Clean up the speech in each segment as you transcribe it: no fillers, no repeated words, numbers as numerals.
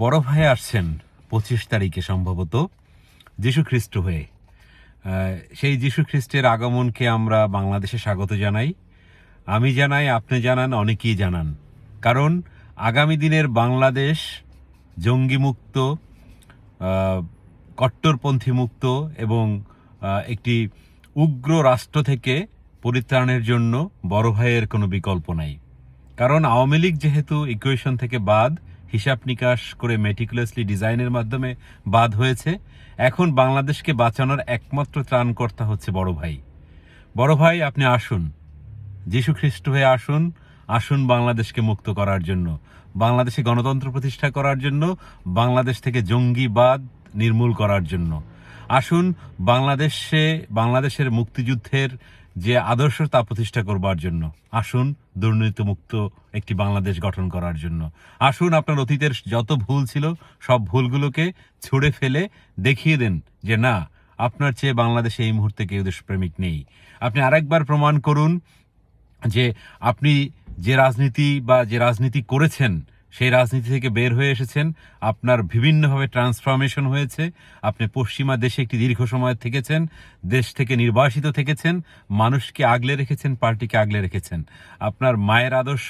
বড় ভাই আসছেন 25 তারিখে সম্ভবত যীশু খ্রিস্ট হয়ে। সেই যীশু খ্রিস্টের আগমনকে আমরা বাংলাদেশে স্বাগত জানাই। আমি জানাই, আপনি জানান, অনেকেই জানান। কারণ আগামী দিনের বাংলাদেশ জঙ্গিমুক্ত, কট্টরপন্থী মুক্ত এবং একটি উগ্র রাষ্ট্র থেকে পরিত্রাণের জন্য বড় ভাইয়ের কোনো বিকল্প নাই। কারণ আওয়ামী লীগ যেহেতু ইকুয়েশন থেকে বাদ, হিসাব নিকাশ করে মেটিকুলাসলি ডিজাইনের মাধ্যমে বাদ হয়েছে, এখন বাংলাদেশকে বাঁচানোর একমাত্র ত্রাণকর্তা হচ্ছে বড় ভাই। বড় ভাই, আপনি আসুন, যীশু খ্রিস্ট হয়ে আসুন। আসুন বাংলাদেশকে মুক্ত করার জন্য, বাংলাদেশে গণতন্ত্র প্রতিষ্ঠা করার জন্য, বাংলাদেশ থেকে জঙ্গিবাদ নির্মূল করার জন্য। আসুন বাংলাদেশের মুক্তিযুদ্ধের যে আদর্শ তা প্রতিষ্ঠা করবার জন্য। আসুন দুর্নীতিমুক্ত একটি বাংলাদেশ গঠন করার জন্য। আসুন আপনার অতীতের যত ভুল ছিল সব ভুলগুলোকে ছুঁড়ে ফেলে দেখিয়ে দেন যে না, আপনার চেয়ে বাংলাদেশে এই মুহূর্তে কেউ দেশপ্রেমিক নেই। আপনি আরেকবার প্রমাণ করুন যে আপনি যে রাজনীতি করেছেন সেই রাজনীতি থেকে বের হয়ে এসেছেন। আপনার বিভিন্নভাবে ট্রান্সফরমেশন হয়েছে। আপনি পশ্চিমা দেশে একটি দীর্ঘ সময় থেকেছেন, দেশ থেকে নির্বাসিত থেকেছেন, মানুষকে আগলে রেখেছেন, পার্টিকে আগলে রেখেছেন। আপনার মায়ের আদর্শ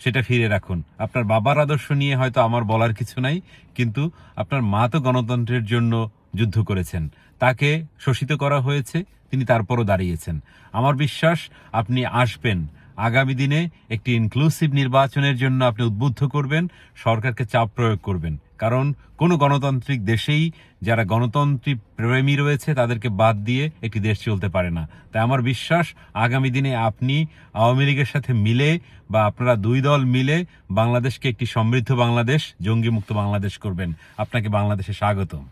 সেটা ফিরে রাখুন। আপনার বাবার আদর্শ নিয়ে হয়তো আমার বলার কিছু নাই, কিন্তু আপনার মা তো গণতন্ত্রের জন্য যুদ্ধ করেছেন, তাকে শোষিত করা হয়েছে, তিনি তারপরও দাঁড়িয়েছেন। আমার বিশ্বাস আপনি আসবেন, আগামী দিনে একটি ইনক্লুসিভ নির্বাচনের জন্য আপনি উদ্বুদ্ধ করবেন, সরকারকে চাপ প্রয়োগ করবেন। কারণ কোনো গণতান্ত্রিক দেশেই যারা গণতন্ত্রী প্রেমী রয়েছে তাদেরকে বাদ দিয়ে একটি দেশ চলতে পারে না। তাই আমার বিশ্বাস আগামী দিনে আপনি আওয়ামী লীগের সাথে মিলে বা আপনারা দুই দল মিলে বাংলাদেশকে একটি সমৃদ্ধ বাংলাদেশ, জঙ্গিমুক্ত বাংলাদেশ করবেন। আপনাকে বাংলাদেশে স্বাগতম।